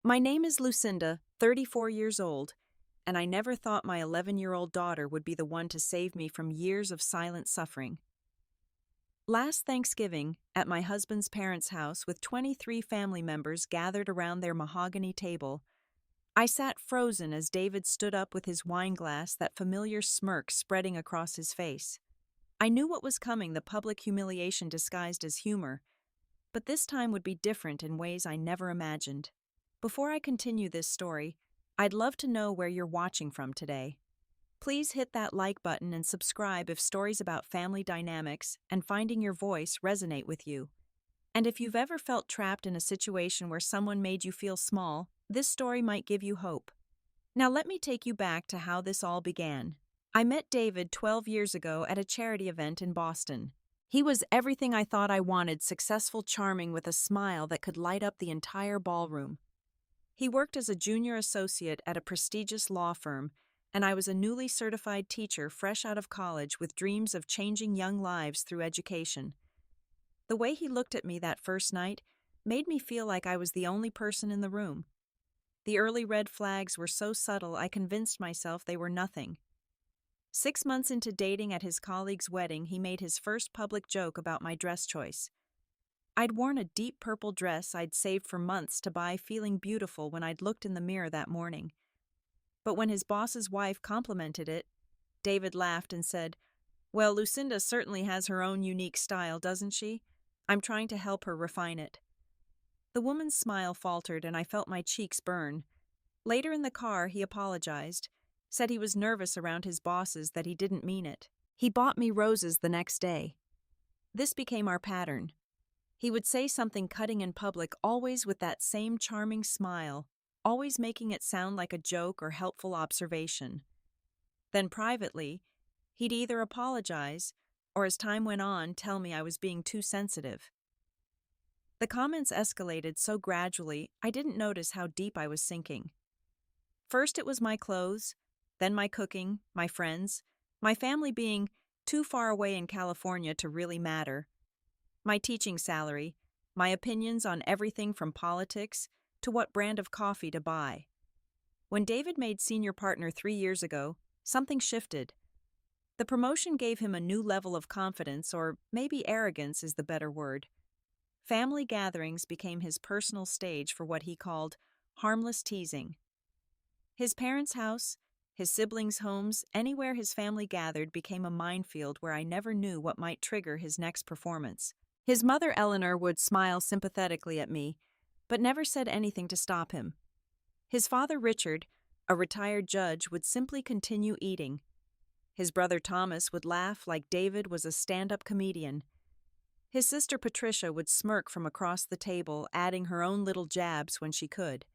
My name is Lucinda, 34 years old, and I never thought my 11-year-old daughter would be the one to save me from years of silent suffering. Last Thanksgiving, at my husband's parents' house with 23 family members gathered around their mahogany table, I sat frozen as David stood up with his wine glass, that familiar smirk spreading across his face. I knew what was coming, the public humiliation disguised as humor, but this time would be different in ways I never imagined. Before I continue this story, I'd love to know where you're watching from today. Please hit that like button and subscribe if stories about family dynamics and finding your voice resonate with you. And if you've ever felt trapped in a situation where someone made you feel small, this story might give you hope. Now let me take you back to how this all began. I met David 12 years ago at a charity event in Boston. He was everything I thought I wanted: successful, charming, with a smile that could light up the entire ballroom. He worked as a junior associate at a prestigious law firm, and I was a newly certified teacher fresh out of college with dreams of changing young lives through education. The way he looked at me that first night made me feel like I was the only person in the room. The early red flags were so subtle I convinced myself they were nothing. 6 months into dating, at his colleague's wedding, he made his first public joke about my dress choice. I'd worn a deep purple dress I'd saved for months to buy, feeling beautiful when I'd looked in the mirror that morning. But when his boss's wife complimented it, David laughed and said, "Well, Lucinda certainly has her own unique style, doesn't she? I'm trying to help her refine it." The woman's smile faltered and I felt my cheeks burn. Later in the car, he apologized, said he was nervous around his bosses, that he didn't mean it. He bought me roses the next day. This became our pattern. He would say something cutting in public, always with that same charming smile, always making it sound like a joke or helpful observation. Then privately, he'd either apologize or, as time went on, tell me I was being too sensitive. The comments escalated so gradually, I didn't notice how deep I was sinking. First it was my clothes, then my cooking, my friends, my family being too far away in California to really matter, my teaching salary, my opinions on everything from politics to what brand of coffee to buy. When David made senior partner 3 years ago, something shifted. The promotion gave him a new level of confidence, or maybe arrogance is the better word. Family gatherings became his personal stage for what he called harmless teasing. His parents' house, his siblings' homes, anywhere his family gathered became a minefield where I never knew what might trigger his next performance. His mother, Eleanor, would smile sympathetically at me, but never said anything to stop him. His father, Richard, a retired judge, would simply continue eating. His brother, Thomas, would laugh like David was a stand-up comedian. His sister, Patricia, would smirk from across the table, adding her own little jabs when she could.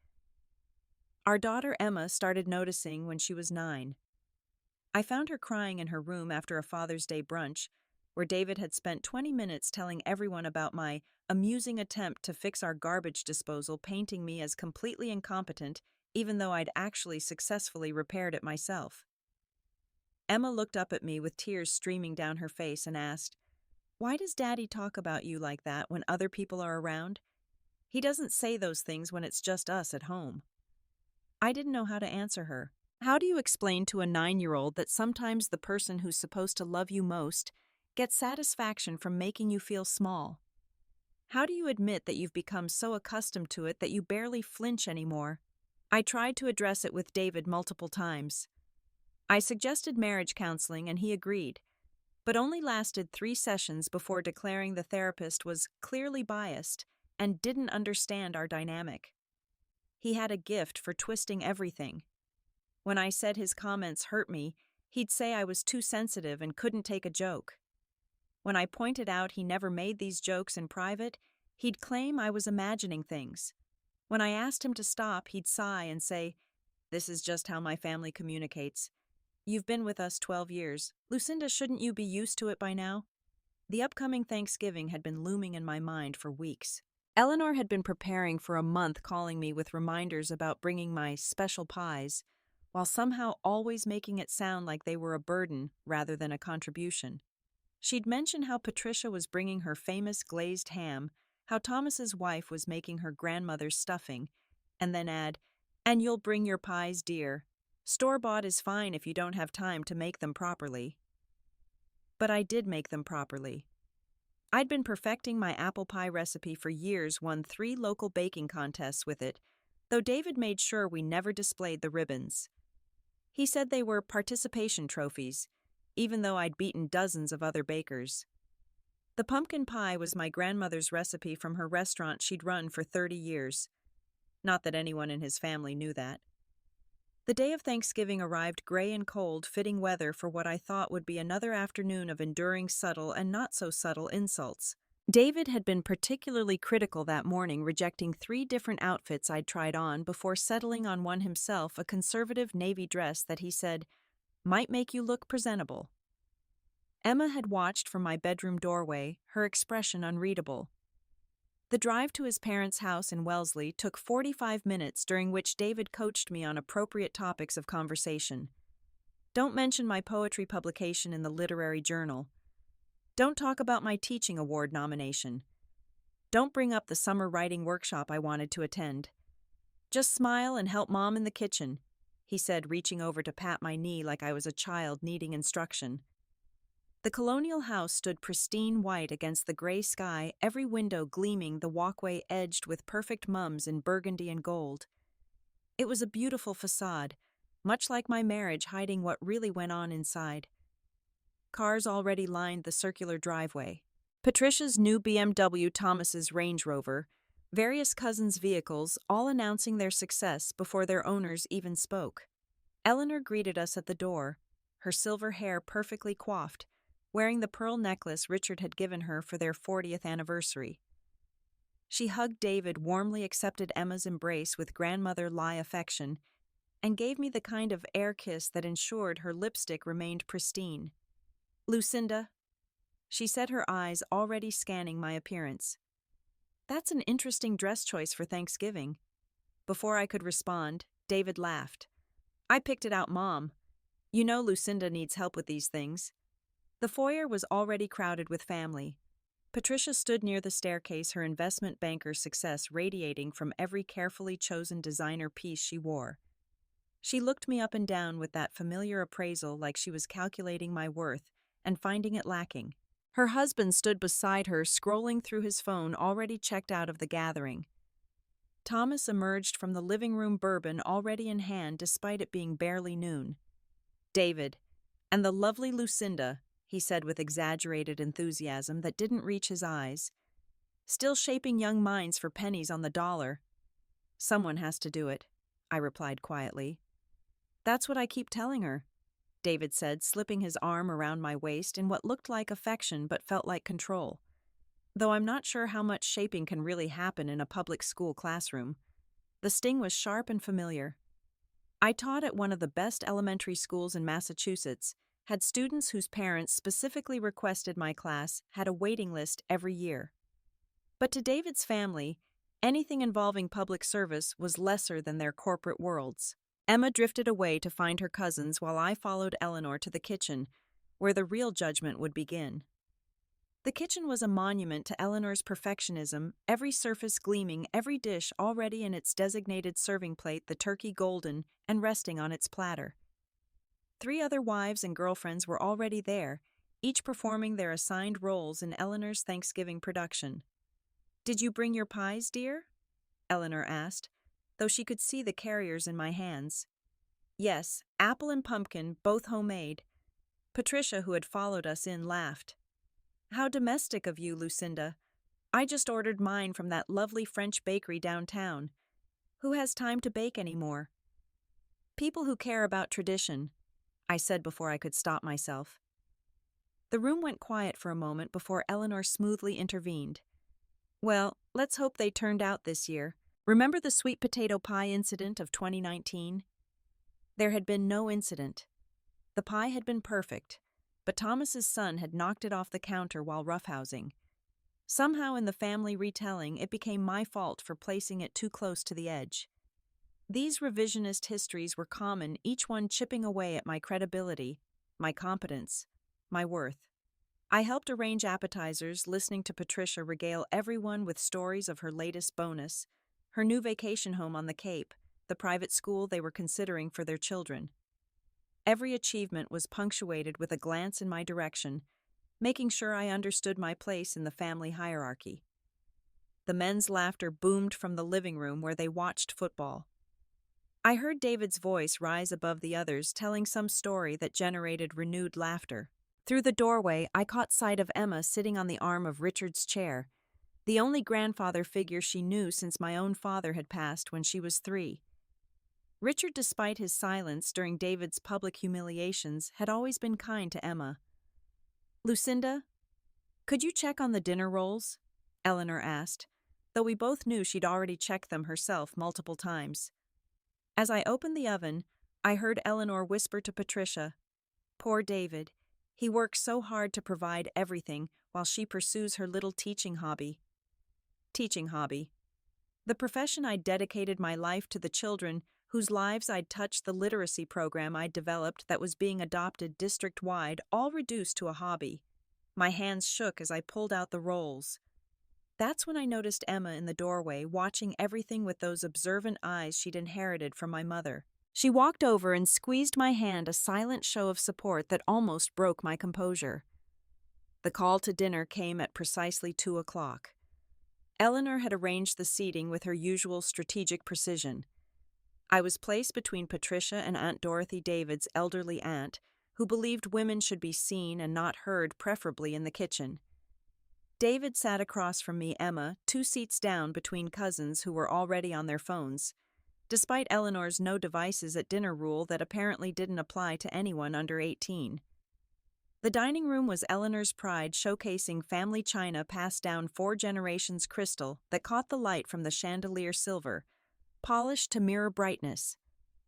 Our daughter, Emma, started noticing when she was 9. I found her crying in her room after a Father's Day brunch, where David had spent 20 minutes telling everyone about my amusing attempt to fix our garbage disposal, painting me as completely incompetent, even though I'd actually successfully repaired it myself. Emma looked up at me with tears streaming down her face and asked, "Why does Daddy talk about you like that when other people are around? He doesn't say those things when it's just us at home." I didn't know how to answer her. How do you explain to a 9-year-old that sometimes the person who's supposed to love you most gets satisfaction from making you feel small? How do you admit that you've become so accustomed to it that you barely flinch anymore? I tried to address it with David multiple times. I suggested marriage counseling and he agreed, but only lasted 3 sessions before declaring the therapist was clearly biased and didn't understand our dynamic. He had a gift for twisting everything. When I said his comments hurt me, he'd say I was too sensitive and couldn't take a joke. When I pointed out he never made these jokes in private, he'd claim I was imagining things. When I asked him to stop, he'd sigh and say, "This is just how my family communicates. You've been with us 12 years. Lucinda, shouldn't you be used to it by now?" The upcoming Thanksgiving had been looming in my mind for weeks. Eleanor had been preparing for a month, calling me with reminders about bringing my special pies, while somehow always making it sound like they were a burden rather than a contribution. She'd mentioned how Patricia was bringing her famous glazed ham, how Thomas's wife was making her grandmother's stuffing, and then add, "And you'll bring your pies, dear. Store-bought is fine if you don't have time to make them properly." But I did make them properly. I'd been perfecting my apple pie recipe for years, won 3 local baking contests with it, though David made sure we never displayed the ribbons. He said they were participation trophies, even though I'd beaten dozens of other bakers. The pumpkin pie was my grandmother's recipe from her restaurant she'd run for 30 years. Not that anyone in his family knew that. The day of Thanksgiving arrived gray and cold, fitting weather for what I thought would be another afternoon of enduring subtle and not-so-subtle insults. David had been particularly critical that morning, rejecting 3 different outfits I'd tried on before settling on one himself, a conservative navy dress that he said might make you look presentable. Emma had watched from my bedroom doorway, her expression unreadable. The drive to his parents' house in Wellesley took 45 minutes, during which David coached me on appropriate topics of conversation. Don't mention my poetry publication in the literary journal. Don't talk about my teaching award nomination. Don't bring up the summer writing workshop I wanted to attend. Just smile and help Mom in the kitchen, he said, reaching over to pat my knee like I was a child needing instruction. The colonial house stood pristine white against the gray sky, every window gleaming, the walkway edged with perfect mums in burgundy and gold. It was a beautiful facade, much like my marriage, hiding what really went on inside. Cars already lined the circular driveway. Patricia's new BMW, Thomas's Range Rover, various cousins' vehicles, all announcing their success before their owners even spoke. Eleanor greeted us at the door, her silver hair perfectly coiffed, wearing the pearl necklace Richard had given her for their 40th anniversary. She hugged David, warmly accepted Emma's embrace with grandmother-like affection, and gave me the kind of air kiss that ensured her lipstick remained pristine. "Lucinda," she said, her eyes already scanning my appearance. "That's an interesting dress choice for Thanksgiving." Before I could respond, David laughed. "I picked it out, Mom. You know Lucinda needs help with these things." The foyer was already crowded with family. Patricia stood near the staircase, her investment banker's success radiating from every carefully chosen designer piece she wore. She looked me up and down with that familiar appraisal, like she was calculating my worth and finding it lacking. Her husband stood beside her, scrolling through his phone, already checked out of the gathering. Thomas emerged from the living room, bourbon already in hand despite it being barely noon. "David, and the lovely Lucinda," he said with exaggerated enthusiasm that didn't reach his eyes. "Still shaping young minds for pennies on the dollar." "Someone has to do it," I replied quietly. "That's what I keep telling her," David said, slipping his arm around my waist in what looked like affection but felt like control. Though I'm not sure how much shaping can really happen in a public school classroom. The sting was sharp and familiar. I taught at one of the best elementary schools in Massachusetts, had students whose parents specifically requested my class, had a waiting list every year. But to David's family, anything involving public service was lesser than their corporate worlds. Emma drifted away to find her cousins while I followed Eleanor to the kitchen, where the real judgment would begin. The kitchen was a monument to Eleanor's perfectionism, every surface gleaming, every dish already in its designated serving plate, the turkey golden and resting on its platter. 3 other wives and girlfriends were already there, each performing their assigned roles in Eleanor's Thanksgiving production. "Did you bring your pies, dear?" Eleanor asked, though she could see the carriers in my hands. "Yes, apple and pumpkin, both homemade." Patricia, who had followed us in, laughed. "How domestic of you, Lucinda. I just ordered mine from that lovely French bakery downtown. Who has time to bake anymore?" "People who care about tradition," I said before I could stop myself. The room went quiet for a moment before Eleanor smoothly intervened. "Well, let's hope they turned out this year. Remember the sweet potato pie incident of 2019? There had been no incident. The pie had been perfect, but Thomas's son had knocked it off the counter while roughhousing. Somehow in the family retelling, it became my fault for placing it too close to the edge. These revisionist histories were common, each one chipping away at my credibility, my competence, my worth. I helped arrange appetizers, listening to Patricia regale everyone with stories of her latest bonus, her new vacation home on the Cape, the private school they were considering for their children. Every achievement was punctuated with a glance in my direction, making sure I understood my place in the family hierarchy. The men's laughter boomed from the living room where they watched football. I heard David's voice rise above the others, telling some story that generated renewed laughter. Through the doorway, I caught sight of Emma sitting on the arm of Richard's chair, the only grandfather figure she knew since my own father had passed when she was 3. Richard, despite his silence during David's public humiliations, had always been kind to Emma. "Lucinda, could you check on the dinner rolls?" Eleanor asked, though we both knew she'd already checked them herself multiple times. As I opened the oven, I heard Eleanor whisper to Patricia, "Poor David. He works so hard to provide everything while she pursues her little teaching hobby." Teaching hobby. The profession I'd dedicated my life to, the children whose lives I'd touched, the literacy program I'd developed that was being adopted district-wide, all reduced to a hobby. My hands shook as I pulled out the rolls. That's when I noticed Emma in the doorway, watching everything with those observant eyes she'd inherited from my mother. She walked over and squeezed my hand, a silent show of support that almost broke my composure. The call to dinner came at precisely 2 o'clock. Eleanor had arranged the seating with her usual strategic precision. I was placed between Patricia and Aunt Dorothy, David's elderly aunt, who believed women should be seen and not heard, preferably in the kitchen. David sat across from me, Emma, 2 seats down between cousins who were already on their phones, despite Eleanor's no devices at dinner rule that apparently didn't apply to anyone under 18. The dining room was Eleanor's pride, showcasing family china passed down 4 generations crystal that caught the light from the chandelier silver, polished to mirror brightness.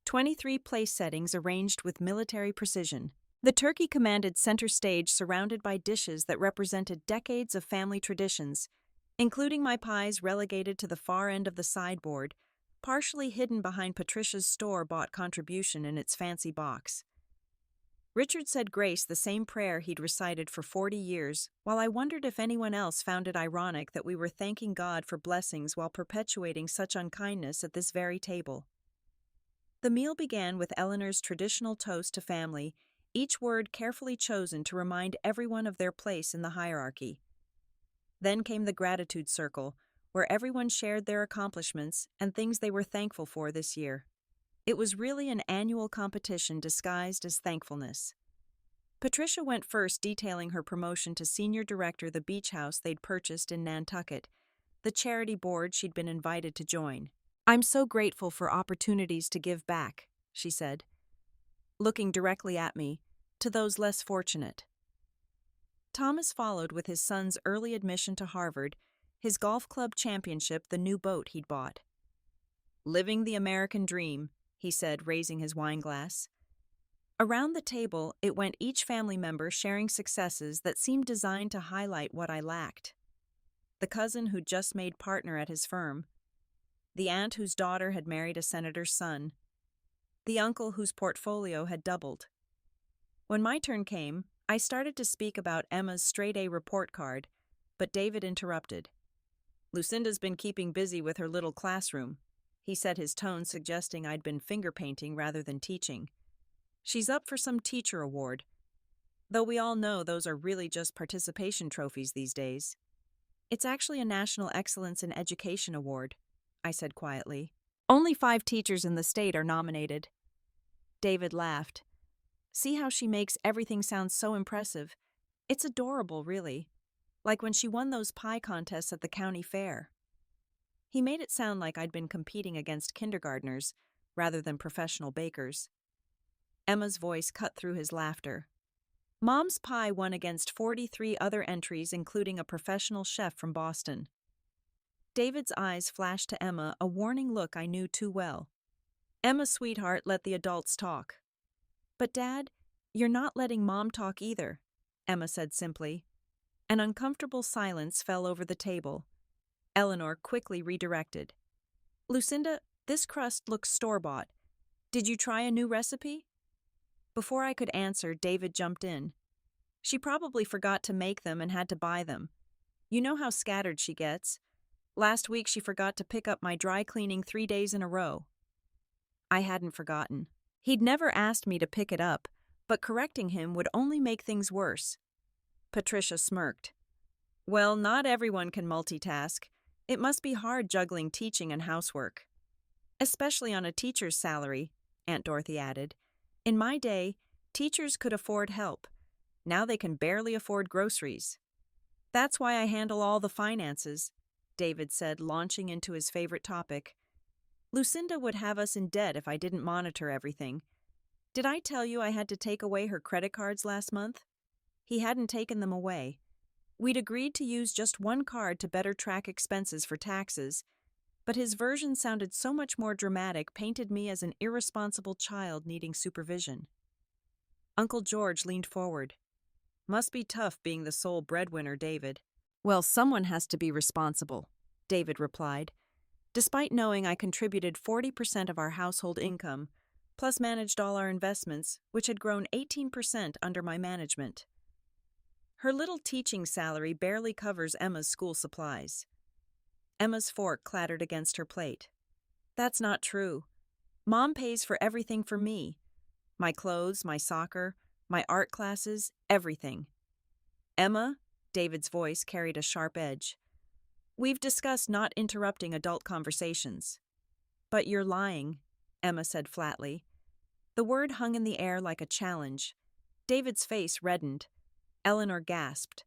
23 place settings arranged with military precision. The turkey commanded center stage, surrounded by dishes that represented decades of family traditions, including my pies relegated to the far end of the sideboard, partially hidden behind Patricia's store-bought contribution in its fancy box. Richard said grace, the same prayer he'd recited for 40 years, while I wondered if anyone else found it ironic that we were thanking God for blessings while perpetuating such unkindness at this very table. The meal began with Eleanor's traditional toast to family, each word carefully chosen to remind everyone of their place in the hierarchy. Then came the gratitude circle, where everyone shared their accomplishments and things they were thankful for this year. It was really an annual competition disguised as thankfulness. Patricia went first, detailing her promotion to senior director, the beach house they'd purchased in Nantucket, the charity board she'd been invited to join. "I'm so grateful for opportunities to give back," she said, looking directly at me, "to those less fortunate." Thomas followed with his son's early admission to Harvard, his golf club championship, the new boat he'd bought. "Living the American dream," he said, raising his wine glass. Around the table, it went, each family member sharing successes that seemed designed to highlight what I lacked. The cousin who'd just made partner at his firm, the aunt whose daughter had married a senator's son, the uncle whose portfolio had doubled. When my turn came, I started to speak about Emma's straight-A report card, but David interrupted. "Lucinda's been keeping busy with her little classroom," he said, his tone suggesting I'd been finger-painting rather than teaching. "She's up for some teacher award, though we all know those are really just participation trophies these days. It's actually a National Excellence in Education Award," I said quietly. "Only 5 teachers in the state are nominated." David laughed. "See how she makes everything sound so impressive? It's adorable, really. Like when she won those pie contests at the county fair." He made it sound like I'd been competing against kindergartners rather than professional bakers. Emma's voice cut through his laughter. "Mom's pie won against 43 other entries, including a professional chef from Boston." David's eyes flashed to Emma, a warning look I knew too well. "Emma, sweetheart, let the adults talk." "But Dad, you're not letting Mom talk either," Emma said simply. An uncomfortable silence fell over the table. Eleanor quickly redirected. "Lucinda, this crust looks store-bought. Did you try a new recipe?" Before I could answer, David jumped in. "She probably forgot to make them and had to buy them. You know how scattered she gets. Last week she forgot to pick up my dry cleaning 3 days in a row. I hadn't forgotten. He'd never asked me to pick it up, but correcting him would only make things worse. Patricia smirked. Well, not everyone can multitask. It must be hard juggling teaching and housework. Especially on a teacher's salary, Aunt Dorothy added. In my day, teachers could afford help. Now they can barely afford groceries. That's why I handle all the finances, David said, launching into his favorite topic. Lucinda would have us in debt if I didn't monitor everything. Did I tell you I had to take away her credit cards last month? He hadn't taken them away. We'd agreed to use just one card to better track expenses for taxes, but his version sounded so much more dramatic, painted me as an irresponsible child needing supervision. Uncle George leaned forward. Must be tough being the sole breadwinner, David. Well, someone has to be responsible, David replied. Despite knowing I contributed 40% of our household income, plus managed all our investments, which had grown 18% under my management. Her little teaching salary barely covers Emma's school supplies. Emma's fork clattered against her plate. That's not true. Mom pays for everything for me. My clothes, my soccer, my art classes, everything. Emma, David's voice carried a sharp edge. We've discussed not interrupting adult conversations. But you're lying, Emma said flatly. The word hung in the air like a challenge. David's face reddened. Eleanor gasped.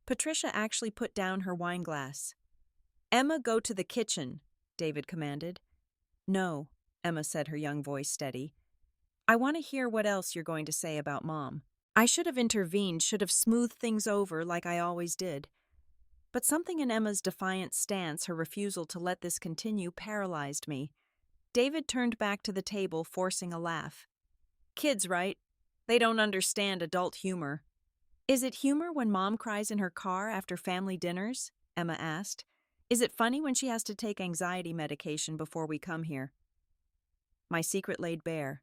Patricia actually put down her wineglass. Emma, go to the kitchen, David commanded. No, Emma said, her young voice steady. I want to hear what else you're going to say about Mom. I should have intervened, should have smoothed things over like I always did. But something in Emma's defiant stance, her refusal to let this continue, paralyzed me. David turned back to the table, forcing a laugh. Kids, right? They don't understand adult humor. Is it humor when Mom cries in her car after family dinners? Emma asked. Is it funny when she has to take anxiety medication before we come here? My secret laid bare.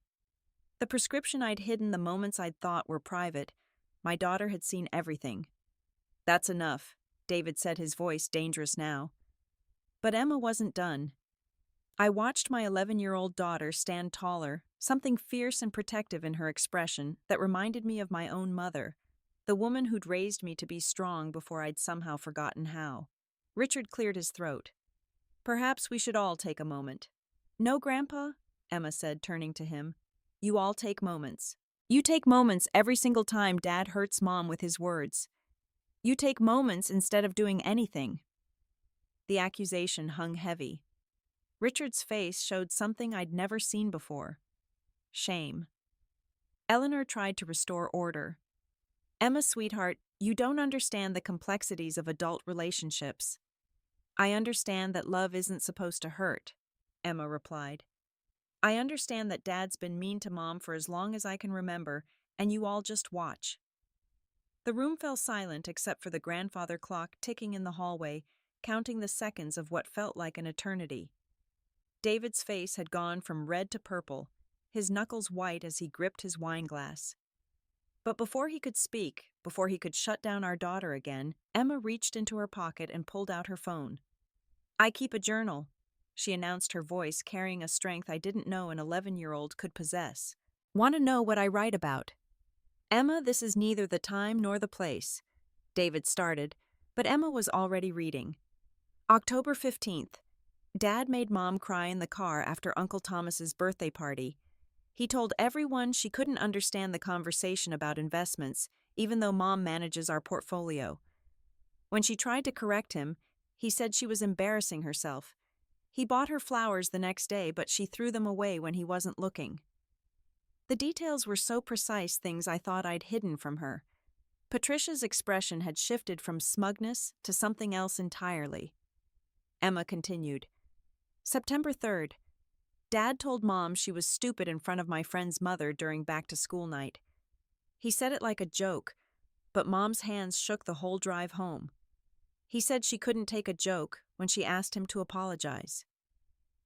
The prescription I'd hidden the moments I'd thought were private. My daughter had seen everything. That's enough, David said, his voice dangerous now. But Emma wasn't done. I watched my 11-year-old daughter stand taller, something fierce and protective in her expression that reminded me of my own mother, the woman who'd raised me to be strong before I'd somehow forgotten how. Richard cleared his throat. Perhaps we should all take a moment. No, Grandpa, Emma said, turning to him. You all take moments. You take moments every single time Dad hurts Mom with his words. You take moments instead of doing anything. The accusation hung heavy. Richard's face showed something I'd never seen before. Shame. Eleanor tried to restore order. Emma, sweetheart, you don't understand the complexities of adult relationships. I understand that love isn't supposed to hurt, Emma replied. I understand that Dad's been mean to Mom for as long as I can remember, and you all just watch. The room fell silent except for the grandfather clock ticking in the hallway, counting the seconds of what felt like an eternity. David's face had gone from red to purple, his knuckles white as he gripped his wineglass. But before he could speak, before he could shut down our daughter again, Emma reached into her pocket and pulled out her phone. I keep a journal, she announced, her voice carrying a strength I didn't know an 11-year-old could possess. Want to know what I write about? Emma, this is neither the time nor the place. David started, but Emma was already reading. October 15th. Dad made Mom cry in the car after Uncle Thomas's birthday party. He told everyone she couldn't understand the conversation about investments, even though Mom manages our portfolio. When she tried to correct him, he said she was embarrassing herself. He bought her flowers the next day, but she threw them away when he wasn't looking. The details were so precise, things I thought I'd hidden from her. Patricia's expression had shifted from smugness to something else entirely. Emma continued. September 3rd. Dad told Mom she was stupid in front of my friend's mother during back-to-school night. He said it like a joke, but Mom's hands shook the whole drive home. He said she couldn't take a joke when she asked him to apologize.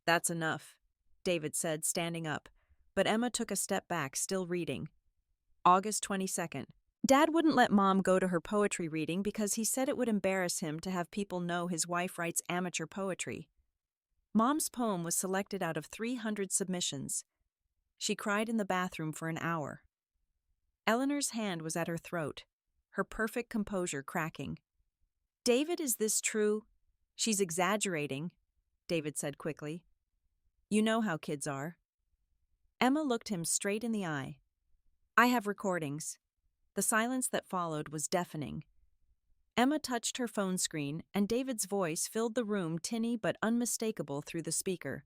That's enough, David said, standing up, but Emma took a step back, still reading. August 22nd. Dad wouldn't let Mom go to her poetry reading because he said it would embarrass him to have people know his wife writes amateur poetry. Mom's poem was selected out of 300 submissions. She cried in the bathroom for an hour. Eleanor's hand was at her throat, her perfect composure cracking. "David, is this true?" "She's exaggerating," David said quickly. "You know how kids are." Emma looked him straight in the eye. "I have recordings." The silence that followed was deafening. Emma touched her phone screen, and David's voice filled the room, tinny but unmistakable through the speaker.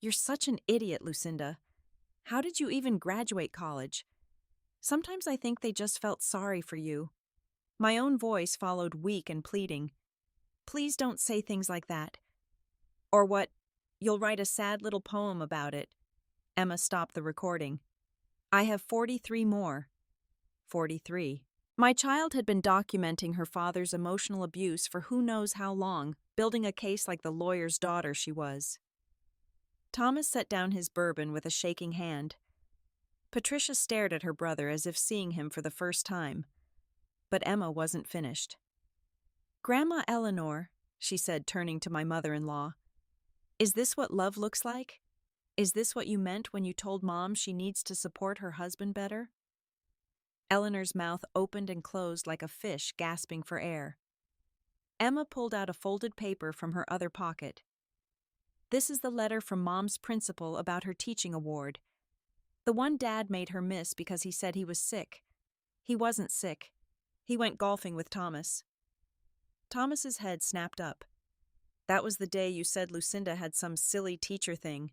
"You're such an idiot, Lucinda. How did you even graduate college? Sometimes I think they just felt sorry for you." My own voice followed, weak and pleading. "Please don't say things like that." "Or what? You'll write a sad little poem about it." Emma stopped the recording. "I have 43 more." 43. My child had been documenting her father's emotional abuse for who knows how long, building a case like the lawyer's daughter she was. Thomas set down his bourbon with a shaking hand. Patricia stared at her brother as if seeing him for the first time. But Emma wasn't finished. "Grandma Eleanor," she said, turning to my mother-in-law, "is this what love looks like? Is this what you meant when you told Mom she needs to support her husband better?" Eleanor's mouth opened and closed like a fish gasping for air. Emma pulled out a folded paper from her other pocket. "This is the letter from Mom's principal about her teaching award. The one Dad made her miss because he said he was sick. He wasn't sick. He went golfing with Thomas." Thomas's head snapped up. "That was the day you said Lucinda had some silly teacher thing."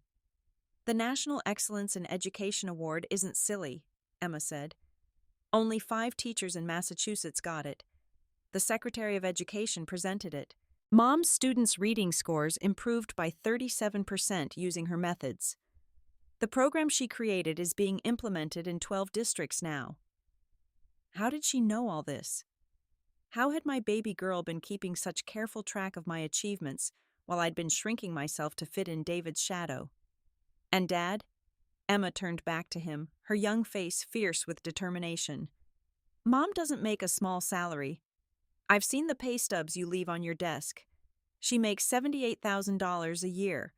"The National Excellence in Education Award isn't silly," Emma said. "Only 5 teachers in Massachusetts got it. The Secretary of Education presented it. Mom's students' reading scores improved by 37% using her methods. The program she created is being implemented in 12 districts now." How did she know all this? How had my baby girl been keeping such careful track of my achievements while I'd been shrinking myself to fit in David's shadow? "And Dad?" Emma turned back to him, her young face fierce with determination. "Mom doesn't make a small salary. I've seen the pay stubs you leave on your desk. She makes $78,000 a year,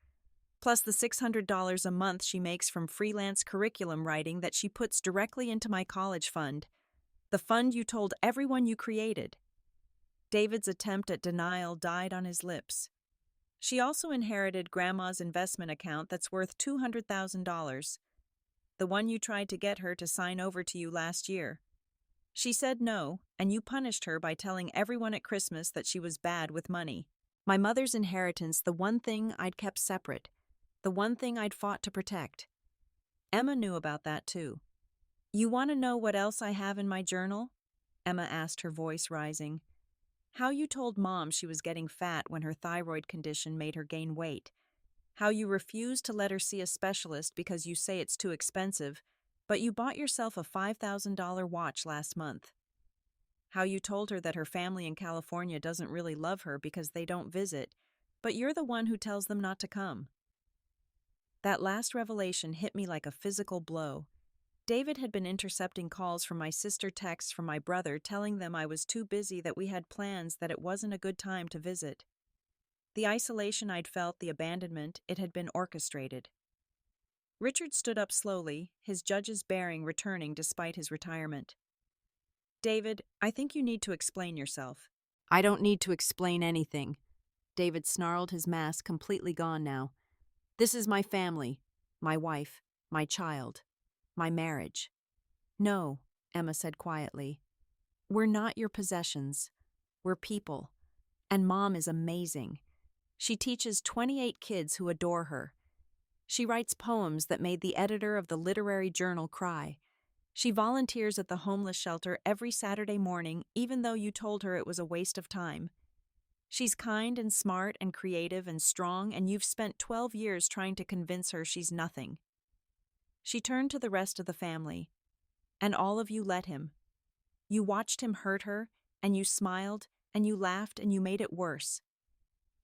plus the $600 a month she makes from freelance curriculum writing that she puts directly into my college fund, the fund you told everyone you created." David's attempt at denial died on his lips. "She also inherited Grandma's investment account that's worth $200,000, the one you tried to get her to sign over to you last year. She said no, and you punished her by telling everyone at Christmas that she was bad with money. My mother's inheritance, the one thing I'd kept separate, the one thing I'd fought to protect." Emma knew about that too. "You want to know what else I have in my journal?" Emma asked, her voice rising. "How you told Mom she was getting fat when her thyroid condition made her gain weight. How you refused to let her see a specialist because you say it's too expensive, but you bought yourself a $5,000 watch last month. How you told her that her family in California doesn't really love her because they don't visit, but you're the one who tells them not to come." That last revelation hit me like a physical blow. David had been intercepting calls from my sister, texts from my brother telling them I was too busy, that we had plans, that it wasn't a good time to visit. The isolation I'd felt, the abandonment, it had been orchestrated. Richard stood up slowly, his judge's bearing returning despite his retirement. "David, I think you need to explain yourself." "I don't need to explain anything." David snarled, his mask completely gone now. "This is my family, my wife, my child, my marriage." "No," Emma said quietly. "We're not your possessions. We're people. And Mom is amazing. She teaches 28 kids who adore her. She writes poems that made the editor of the literary journal cry. She volunteers at the homeless shelter every Saturday morning, even though you told her it was a waste of time. She's kind and smart and creative and strong, and you've spent 12 years trying to convince her she's nothing." She turned to the rest of the family. "And all of you let him. You watched him hurt her, and you smiled, and you laughed, and you made it worse.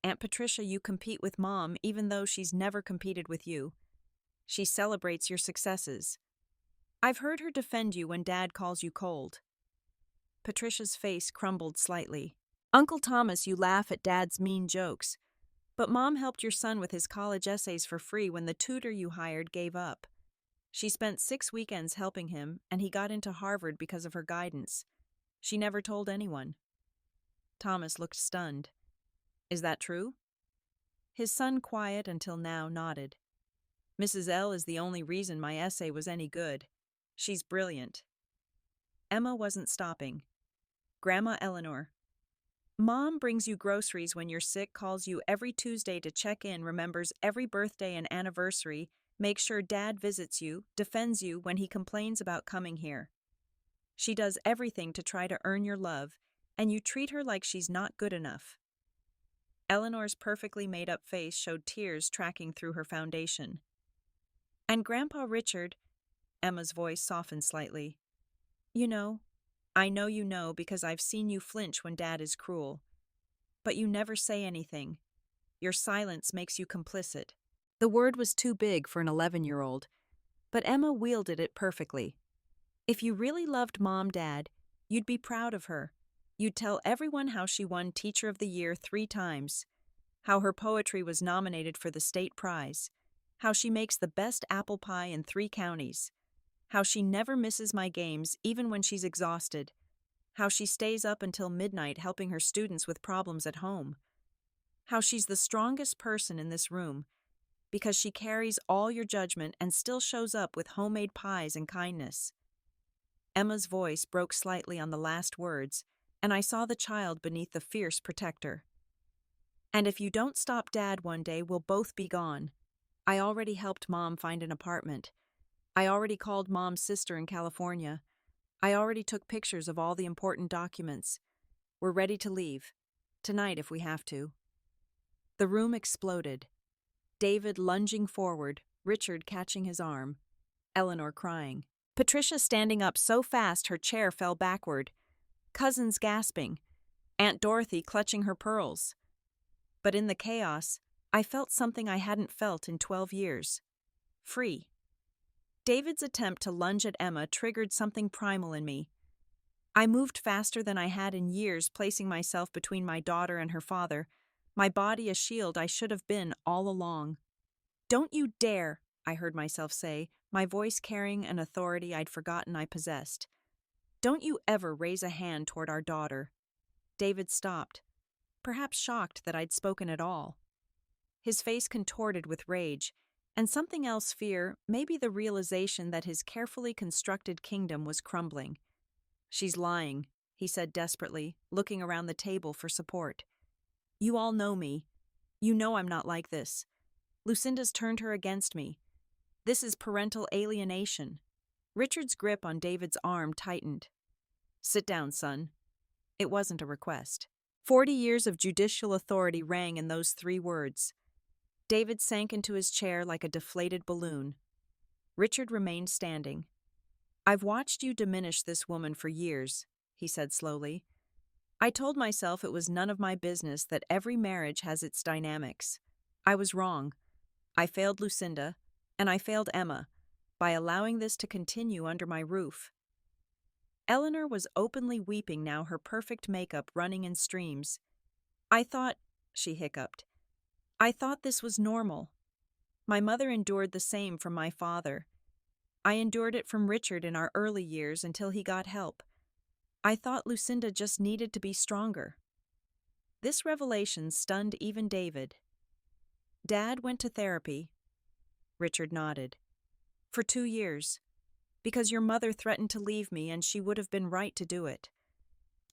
Aunt Patricia, you compete with Mom even though she's never competed with you. She celebrates your successes. I've heard her defend you when Dad calls you cold. Patricia's face crumbled slightly. Uncle Thomas, you laugh at Dad's mean jokes. But Mom helped your son with his college essays for free when the tutor you hired gave up. She spent 6 weekends helping him, and he got into Harvard because of her guidance. She never told anyone. Thomas looked stunned. Is that true? His son, quiet until now, nodded. Mrs. L is the only reason my essay was any good. She's brilliant. Emma wasn't stopping. Grandma Eleanor. Mom brings you groceries when you're sick, calls you every Tuesday to check in, remembers every birthday and anniversary, makes sure Dad visits you, defends you when he complains about coming here. She does everything to try to earn your love, and you treat her like she's not good enough. Eleanor's perfectly made-up face showed tears tracking through her foundation. And Grandpa Richard, Emma's voice softened slightly. I know you know because I've seen you flinch when Dad is cruel. But you never say anything. Your silence makes you complicit. The word was too big for an 11-year-old, but Emma wielded it perfectly. If you really loved Mom, Dad, you'd be proud of her. You'd tell everyone how she won Teacher of the Year 3 times, how her poetry was nominated for the state prize, how she makes the best apple pie in 3 counties, how she never misses my games even when she's exhausted, how she stays up until midnight helping her students with problems at home, how she's the strongest person in this room because she carries all your judgment and still shows up with homemade pies and kindness. Emma's voice broke slightly on the last words, and I saw the child beneath the fierce protector. And if you don't stop Dad one day, we'll both be gone. I already helped Mom find an apartment. I already called Mom's sister in California. I already took pictures of all the important documents. We're ready to leave. Tonight if we have to. The room exploded. David lunging forward, Richard catching his arm, Eleanor crying. Patricia standing up so fast her chair fell backward. Cousins gasping. Aunt Dorothy clutching her pearls. But in the chaos, I felt something I hadn't felt in 12 years. Free. David's attempt to lunge at Emma triggered something primal in me. I moved faster than I had in years, placing myself between my daughter and her father, my body a shield I should have been all along. Don't you dare, I heard myself say, my voice carrying an authority I'd forgotten I possessed. Don't you ever raise a hand toward our daughter. David stopped, perhaps shocked that I'd spoken at all. His face contorted with rage, and something else, fear, maybe the realization that his carefully constructed kingdom was crumbling. She's lying, he said desperately, looking around the table for support. You all know me. You know I'm not like this. Lucinda's turned her against me. This is parental alienation. Richard's grip on David's arm tightened. Sit down, son. It wasn't a request. 40 years of judicial authority rang in those 3 words. David sank into his chair like a deflated balloon. Richard remained standing. I've watched you diminish this woman for years, he said slowly. I told myself it was none of my business, that every marriage has its dynamics. I was wrong. I failed Lucinda, and I failed Emma, by allowing this to continue under my roof. Eleanor was openly weeping now, her perfect makeup running in streams. I thought, she hiccuped, I thought this was normal. My mother endured the same from my father. I endured it from Richard in our early years until he got help. I thought Lucinda just needed to be stronger. This revelation stunned even David. Dad went to therapy. Richard nodded. For 2 years. Because your mother threatened to leave me, and she would have been right to do it.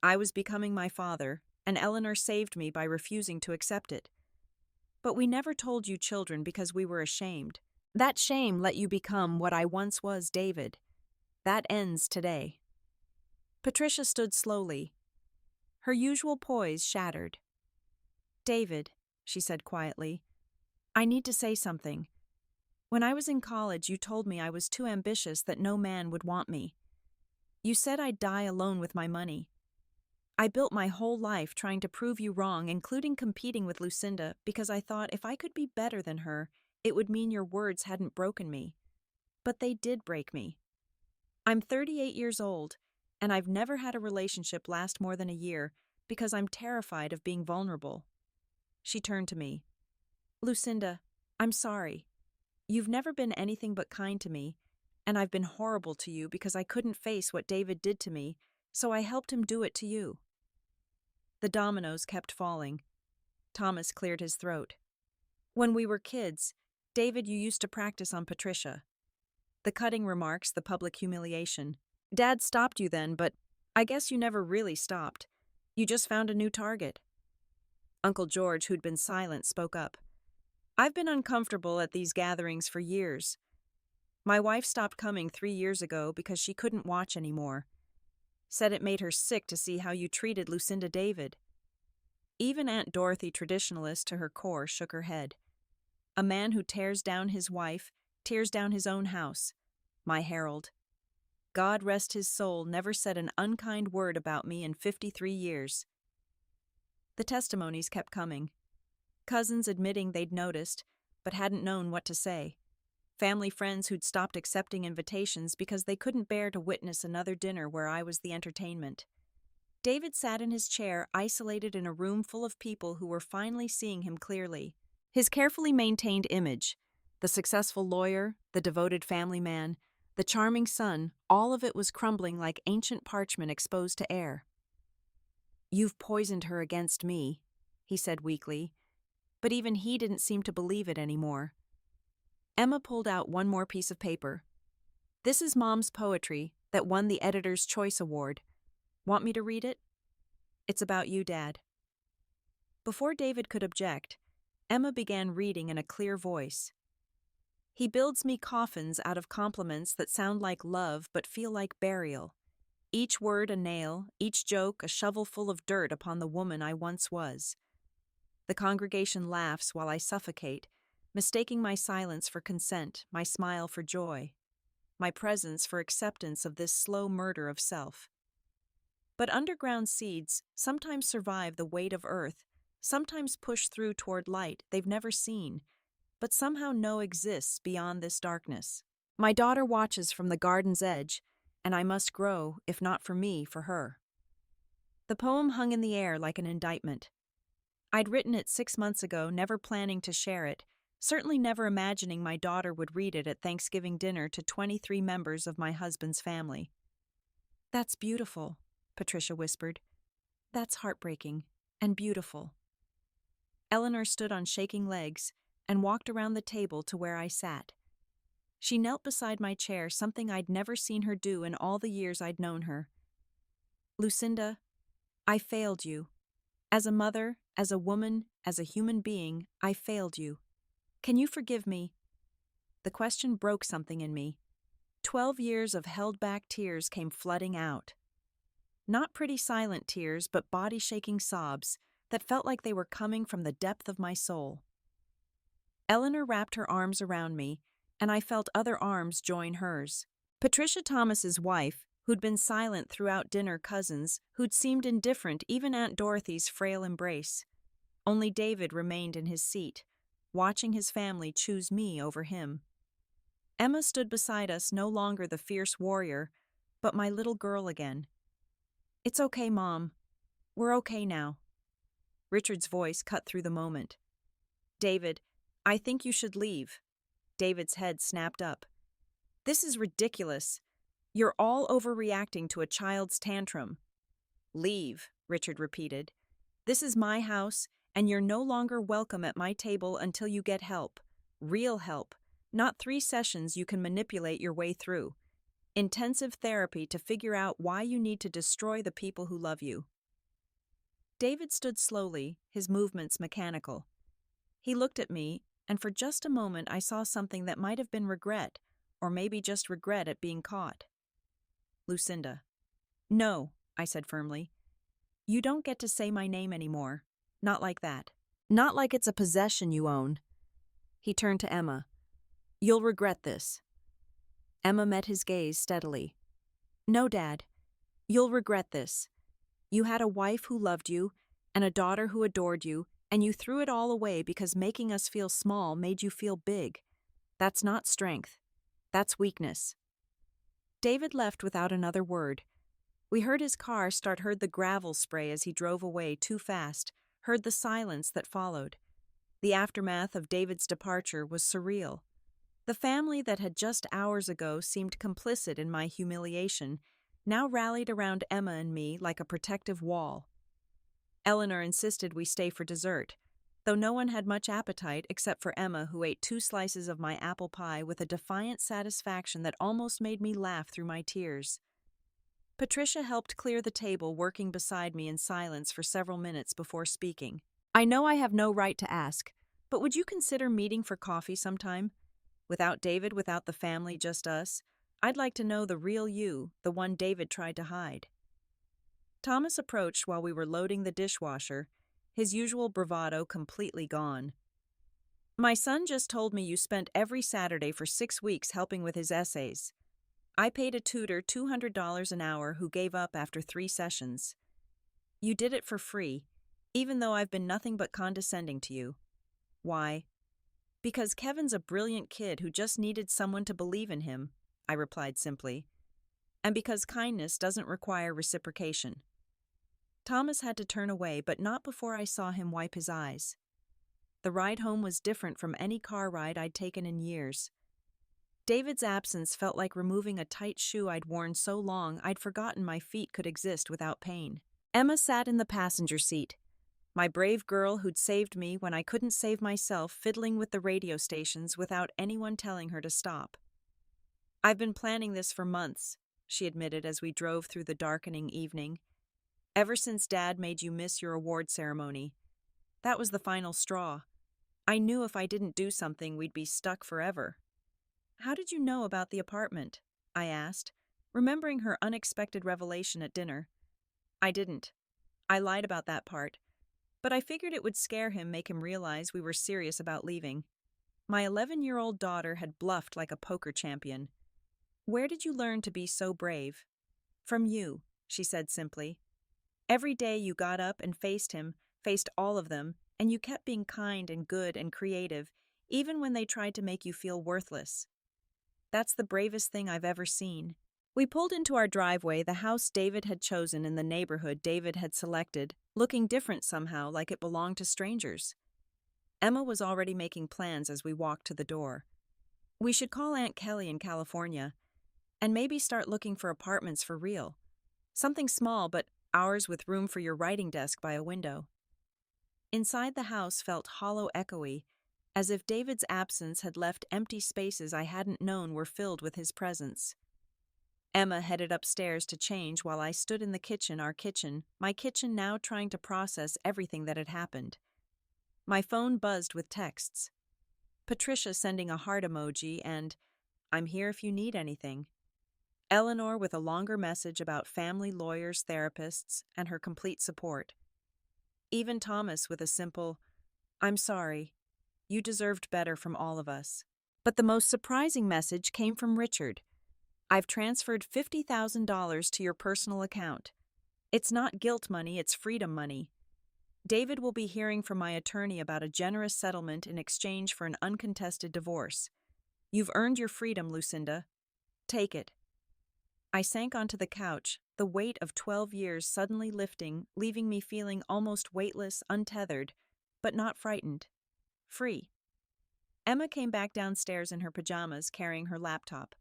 I was becoming my father, and Eleanor saved me by refusing to accept it. But we never told you children because we were ashamed. That shame let you become what I once was, David. That ends today. Patricia stood slowly. Her usual poise shattered. David, she said quietly, I need to say something. When I was in college, you told me I was too ambitious, that no man would want me. You said I'd die alone with my money. I built my whole life trying to prove you wrong, including competing with Lucinda, because I thought if I could be better than her, it would mean your words hadn't broken me. But they did break me. I'm 38 years old, and I've never had a relationship last more than a year because I'm terrified of being vulnerable. She turned to me. Lucinda, I'm sorry. You've never been anything but kind to me, and I've been horrible to you because I couldn't face what David did to me, so I helped him do it to you. The dominoes kept falling. Thomas cleared his throat. When we were kids, David, you used to practice on Patricia. The cutting remarks, the public humiliation. Dad stopped you then, but I guess you never really stopped. You just found a new target. Uncle George, who'd been silent, spoke up. I've been uncomfortable at these gatherings for years. My wife stopped coming 3 years ago because she couldn't watch anymore. Said it made her sick to see how you treated Lucinda David. Even Aunt Dorothy, traditionalist to her core, shook her head. A man who tears down his wife, tears down his own house. My Harold. God rest his soul, never said an unkind word about me in 53 years. The testimonies kept coming. Cousins admitting they'd noticed, but hadn't known what to say. Family friends who'd stopped accepting invitations because they couldn't bear to witness another dinner where I was the entertainment. David sat in his chair, isolated in a room full of people who were finally seeing him clearly. His carefully maintained image, the successful lawyer, the devoted family man, the charming son, all of it was crumbling like ancient parchment exposed to air. You've poisoned her against me, he said weakly, but even he didn't seem to believe it anymore. Emma pulled out one more piece of paper. This is Mom's poetry that won the Editor's Choice Award. Want me to read it? It's about you, Dad. Before David could object, Emma began reading in a clear voice. He builds me coffins out of compliments that sound like love but feel like burial. Each word a nail, each joke a shovelful of dirt upon the woman I once was. The congregation laughs while I suffocate, mistaking my silence for consent, my smile for joy, my presence for acceptance of this slow murder of self. But underground seeds sometimes survive the weight of earth, sometimes push through toward light they've never seen, but somehow know exists beyond this darkness. My daughter watches from the garden's edge, and I must grow, if not for me, for her. The poem hung in the air like an indictment. I'd written it 6 months ago, never planning to share it, certainly never imagining my daughter would read it at Thanksgiving dinner to 23 members of my husband's family. That's beautiful, Patricia whispered. That's heartbreaking and beautiful. Eleanor stood on shaking legs and walked around the table to where I sat. She knelt beside my chair, something I'd never seen her do in all the years I'd known her. Lucinda, I failed you. As a mother, as a woman, as a human being, I failed you. Can you forgive me? The question broke something in me. 12 years of held-back tears came flooding out. Not pretty silent tears, but body-shaking sobs that felt like they were coming from the depth of my soul. Eleanor wrapped her arms around me, and I felt other arms join hers. Patricia Thomas's wife, who'd been silent throughout dinner, cousins, who'd seemed indifferent, even Aunt Dorothy's frail embrace. Only David remained in his seat, watching his family choose me over him. Emma stood beside us, no longer the fierce warrior, but my little girl again. It's okay, Mom. We're okay now. Richard's voice cut through the moment. David, I think you should leave. David's head snapped up. This is ridiculous. You're all overreacting to a child's tantrum. Leave, Richard repeated. This is my house, and you're no longer welcome at my table until you get help. Real help, not 3 sessions you can manipulate your way through. Intensive therapy to figure out why you need to destroy the people who love you. David stood slowly, his movements mechanical. He looked at me, and for just a moment I saw something that might have been regret, or maybe just regret at being caught. Lucinda. No, I said firmly. You don't get to say my name anymore. Not like that. Not like it's a possession you own. He turned to Emma. You'll regret this. Emma met his gaze steadily. No, Dad. You'll regret this. You had a wife who loved you, and a daughter who adored you, and you threw it all away because making us feel small made you feel big. That's not strength. That's weakness. David left without another word. We heard his car start, heard the gravel spray as he drove away too fast, heard the silence that followed. The aftermath of David's departure was surreal. The family that had just hours ago seemed complicit in my humiliation now rallied around Emma and me like a protective wall. Eleanor insisted we stay for dessert, though no one had much appetite except for Emma, who ate 2 slices of my apple pie with a defiant satisfaction that almost made me laugh through my tears. Patricia helped clear the table, working beside me in silence for several minutes before speaking. "I know I have no right to ask, but would you consider meeting for coffee sometime? Without David, without the family, just us. I'd like to know the real you, the one David tried to hide." Thomas approached while we were loading the dishwasher, his usual bravado completely gone. "My son just told me you spent every Saturday for 6 weeks helping with his essays. I paid a tutor $200 an hour who gave up after 3 sessions. You did it for free, even though I've been nothing but condescending to you. Why?" "Because Kevin's a brilliant kid who just needed someone to believe in him," I replied simply. "And because kindness doesn't require reciprocation." Thomas had to turn away, but not before I saw him wipe his eyes. The ride home was different from any car ride I'd taken in years. David's absence felt like removing a tight shoe I'd worn so long I'd forgotten my feet could exist without pain. Emma sat in the passenger seat, my brave girl who'd saved me when I couldn't save myself, fiddling with the radio stations without anyone telling her to stop. "I've been planning this for months," she admitted as we drove through the darkening evening. "Ever since Dad made you miss your award ceremony. That was the final straw. I knew if I didn't do something, we'd be stuck forever." "How did you know about the apartment?" I asked, remembering her unexpected revelation at dinner. "I didn't. I lied about that part. But I figured it would scare him, make him realize we were serious about leaving. My 11-year-old daughter had bluffed like a poker champion." "Where did you learn to be so brave?" "From you," she said simply. "Every day you got up and faced him, faced all of them, and you kept being kind and good and creative, even when they tried to make you feel worthless. That's the bravest thing I've ever seen." We pulled into our driveway, the house David had chosen in the neighborhood David had selected, looking different somehow, like it belonged to strangers. Emma was already making plans as we walked to the door. "We should call Aunt Kelly in California, and maybe start looking for apartments for real. Something small, but ours with room for your writing desk by a window." Inside the house felt hollow, echoey, as if David's absence had left empty spaces I hadn't known were filled with his presence. Emma headed upstairs to change while I stood in the kitchen, my kitchen now trying to process everything that had happened. My phone buzzed with texts. Patricia sending a heart emoji and, "I'm here if you need anything." Eleanor with a longer message about family, lawyers, therapists, and her complete support. Even Thomas with a simple, "I'm sorry. You deserved better," from all of us. But the most surprising message came from Richard. "I've transferred $50,000 to your personal account. It's not guilt money, it's freedom money. David will be hearing from my attorney about a generous settlement in exchange for an uncontested divorce. You've earned your freedom, Lucinda. Take it." I sank onto the couch, the weight of 12 years suddenly lifting, leaving me feeling almost weightless, untethered, but not frightened. Free. Emma came back downstairs in her pajamas, carrying her laptop.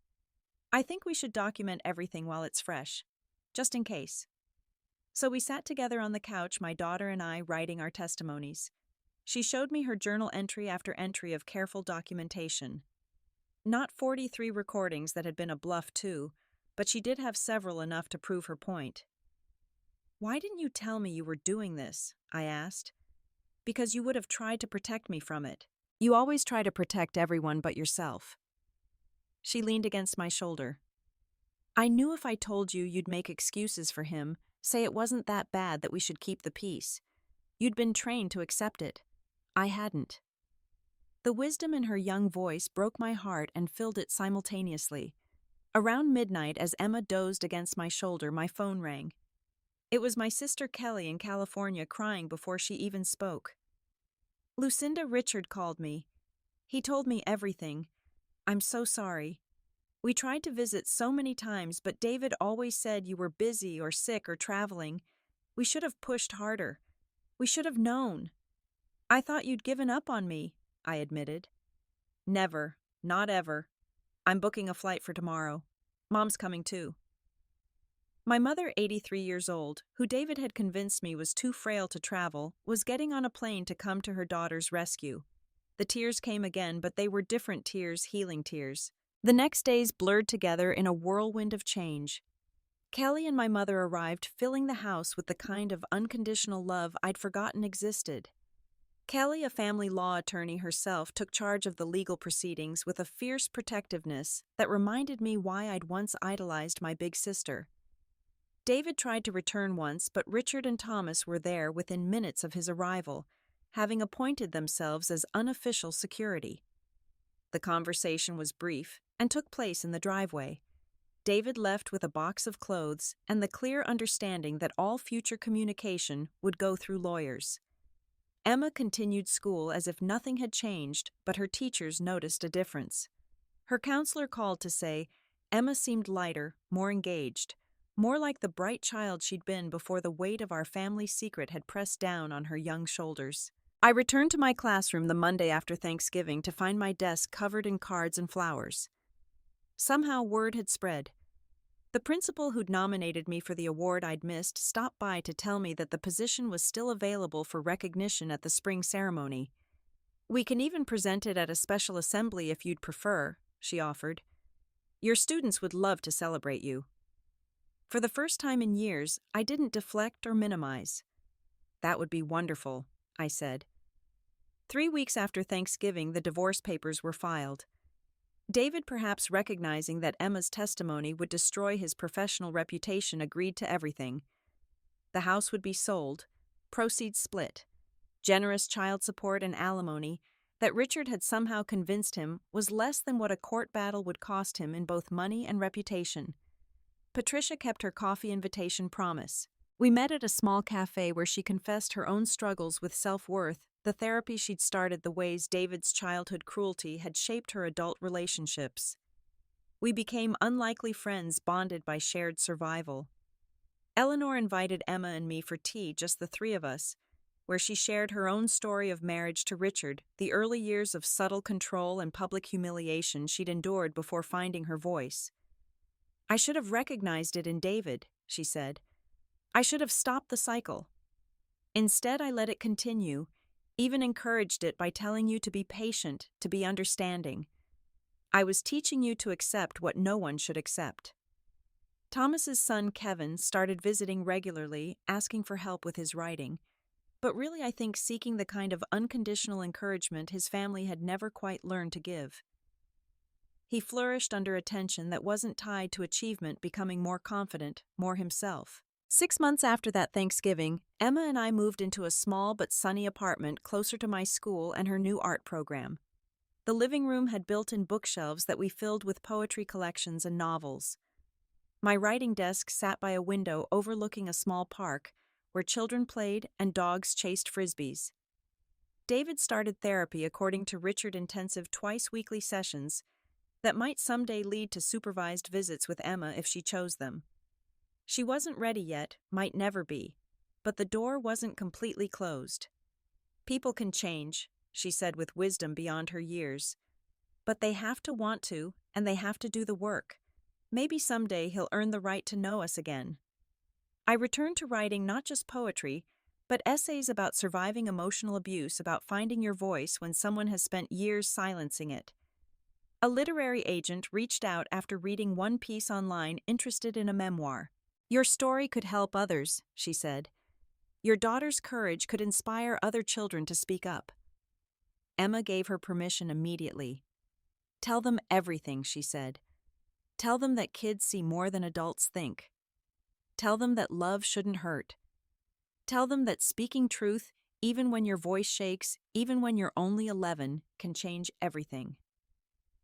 "I think we should document everything while it's fresh, just in case." So we sat together on the couch, my daughter and I, writing our testimonies. She showed me her journal entry after entry of careful documentation. Not 43 recordings that had been a bluff too, but she did have several, enough to prove her point. "Why didn't you tell me you were doing this?" I asked. "Because you would have tried to protect me from it. You always try to protect everyone but yourself." She leaned against my shoulder. "I knew if I told you, you'd make excuses for him, say it wasn't that bad, that we should keep the peace. You'd been trained to accept it. I hadn't." The wisdom in her young voice broke my heart and filled it simultaneously. Around midnight, as Emma dozed against my shoulder, my phone rang. It was my sister Kelly in California, crying before she even spoke. "Lucinda, Richard called me. He told me everything. I'm so sorry. We tried to visit so many times, but David always said you were busy or sick or traveling. We should have pushed harder. We should have known. I thought you'd given up on me, I admitted. Never, not ever. I'm booking a flight for tomorrow. Mom's coming too. My mother, 83 years old, who David had convinced me was too frail to travel, was getting on a plane to come to her daughter's rescue. The tears came again, but they were different tears, healing tears. The next days blurred together in a whirlwind of change. Kelly and my mother arrived, filling the house with the kind of unconditional love I'd forgotten existed. Kelly, a family law attorney herself, took charge of the legal proceedings with a fierce protectiveness that reminded me why I'd once idolized my big sister. David tried to return once, but Richard and Thomas were there within minutes of his arrival, having appointed themselves as unofficial security. The conversation was brief and took place in the driveway. David left with a box of clothes and the clear understanding that all future communication would go through lawyers. Emma continued school as if nothing had changed, but her teachers noticed a difference. Her counselor called to say Emma seemed lighter, more engaged, more like the bright child she'd been before the weight of our family secret had pressed down on her young shoulders. I returned to my classroom the Monday after Thanksgiving to find my desk covered in cards and flowers. Somehow word had spread. The principal who'd nominated me for the award I'd missed stopped by to tell me that the position was still available for recognition at the spring ceremony. "We can even present it at a special assembly if you'd prefer," she offered. "Your students would love to celebrate you." For the first time in years, I didn't deflect or minimize. "That would be wonderful," I said. 3 weeks after Thanksgiving, the divorce papers were filed. David, perhaps recognizing that Emma's testimony would destroy his professional reputation, agreed to everything. The house would be sold, proceeds split. Generous child support and alimony that Richard had somehow convinced him was less than what a court battle would cost him in both money and reputation. Patricia kept her coffee invitation promise. We met at a small cafe where she confessed her own struggles with self-worth, the therapy she'd started, the ways David's childhood cruelty had shaped her adult relationships. We became unlikely friends bonded by shared survival. Eleanor invited Emma and me for tea, just the three of us, where she shared her own story of marriage to Richard, the early years of subtle control and public humiliation she'd endured before finding her voice. "I should have recognized it in David," she said. "I should have stopped the cycle. Instead, I let it continue, even encouraged it by telling you to be patient, to be understanding. I was teaching you to accept what no one should accept." Thomas's son, Kevin, started visiting regularly, asking for help with his writing, but really I think seeking the kind of unconditional encouragement his family had never quite learned to give. He flourished under a tension that wasn't tied to achievement, becoming more confident, more himself. 6 months after that Thanksgiving, Emma and I moved into a small but sunny apartment closer to my school and her new art program. The living room had built-in bookshelves that we filled with poetry collections and novels. My writing desk sat by a window overlooking a small park where children played and dogs chased frisbees. David started therapy according to Richard, intensive twice-weekly sessions that might someday lead to supervised visits with Emma if she chose them. She wasn't ready yet, might never be, but the door wasn't completely closed. "People can change," she said with wisdom beyond her years. "But they have to want to, and they have to do the work. Maybe someday he'll earn the right to know us again." I returned to writing not just poetry, but essays about surviving emotional abuse, about finding your voice when someone has spent years silencing it. A literary agent reached out after reading one piece online, interested in a memoir. "Your story could help others," she said. "Your daughter's courage could inspire other children to speak up." Emma gave her permission immediately. "Tell them everything," she said. "Tell them that kids see more than adults think. Tell them that love shouldn't hurt. Tell them that speaking truth, even when your voice shakes, even when you're only 11, can change everything."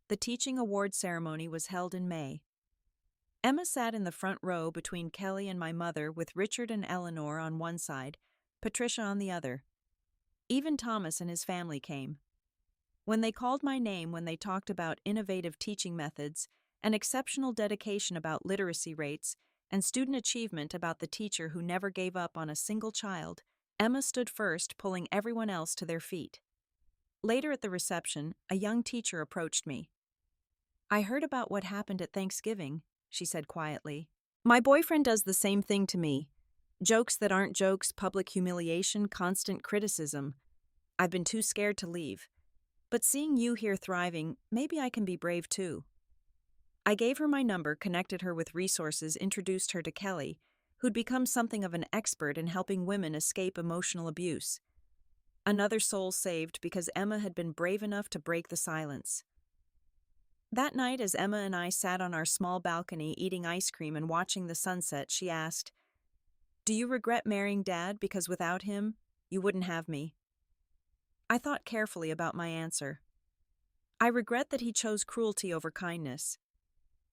The teaching award ceremony was held in May. Emma sat in the front row between Kelly and my mother, with Richard and Eleanor on one side, Patricia on the other. Even Thomas and his family came. When they called my name, when they talked about innovative teaching methods and exceptional dedication about literacy rates, and student achievement about the teacher who never gave up on a single child, Emma stood first, pulling everyone else to their feet. Later at the reception, a young teacher approached me. "I heard about what happened at Thanksgiving," she said quietly. "My boyfriend does the same thing to me. Jokes that aren't jokes, public humiliation, constant criticism. I've been too scared to leave. But seeing you here thriving, maybe I can be brave too." I gave her my number, connected her with resources, introduced her to Kelly, who'd become something of an expert in helping women escape emotional abuse. Another soul saved because Emma had been brave enough to break the silence. That night, as Emma and I sat on our small balcony eating ice cream and watching the sunset, she asked, "Do you regret marrying Dad because without him, you wouldn't have me?" I thought carefully about my answer. I regret that he chose cruelty over kindness.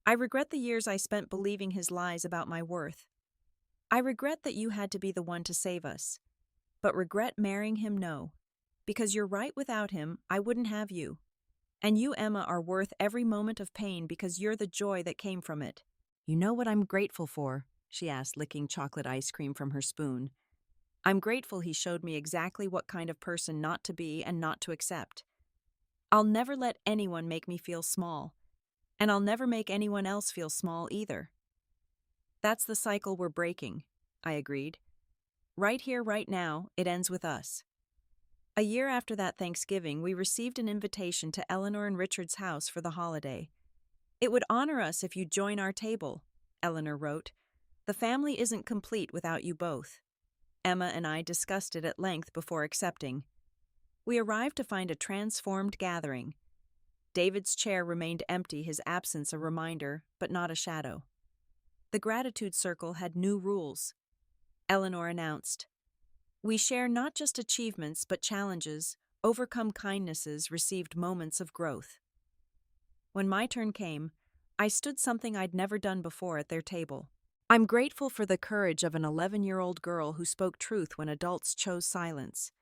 I regret the years I spent believing his lies about my worth. I regret that you had to be the one to save us. But regret marrying him, no. Because you're right, without him, I wouldn't have you. And you, Emma, are worth every moment of pain because you're the joy that came from it. "You know what I'm grateful for?" she asked, licking chocolate ice cream from her spoon. "I'm grateful he showed me exactly what kind of person not to be and not to accept. I'll never let anyone make me feel small. And I'll never make anyone else feel small either." "That's the cycle we're breaking," I agreed. "Right here, right now, it ends with us." A year after that Thanksgiving, we received an invitation to Eleanor and Richard's house for the holiday. "It would honor us if you join our table," Eleanor wrote. "The family isn't complete without you both." Emma and I discussed it at length before accepting. We arrived to find a transformed gathering. David's chair remained empty, his absence a reminder, but not a shadow. The gratitude circle had new rules. Eleanor announced, "We share not just achievements but challenges, overcome kindnesses, received moments of growth." When my turn came, I stood something I'd never done before at their table. "I'm grateful for the courage of an 11-year-old girl who spoke truth when adults chose silence.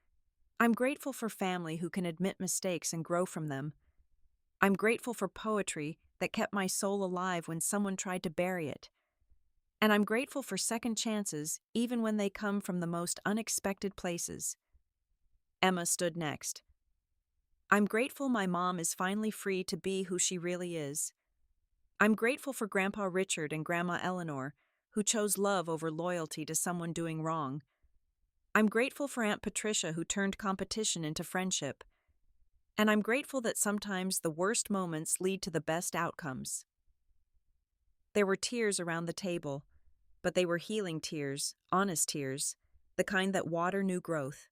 I'm grateful for family who can admit mistakes and grow from them. I'm grateful for poetry that kept my soul alive when someone tried to bury it. And I'm grateful for second chances, even when they come from the most unexpected places." Emma stood next. "I'm grateful my mom is finally free to be who she really is. I'm grateful for Grandpa Richard and Grandma Eleanor, who chose love over loyalty to someone doing wrong. I'm grateful for Aunt Patricia, who turned competition into friendship. And I'm grateful that sometimes the worst moments lead to the best outcomes." There were tears around the table, but they were healing tears, honest tears, the kind that water new growth.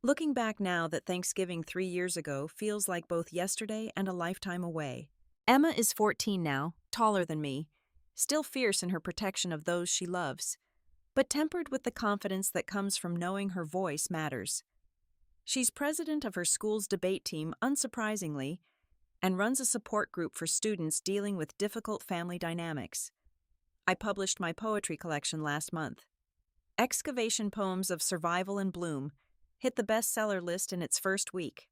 Looking back now, that Thanksgiving 3 years ago feels like both yesterday and a lifetime away. Emma is 14 now, taller than me, still fierce in her protection of those she loves, but tempered with the confidence that comes from knowing her voice matters. She's president of her school's debate team, unsurprisingly, and runs a support group for students dealing with difficult family dynamics. I published my poetry collection last month. Excavation Poems of Survival and Bloom hit the bestseller list in its first week.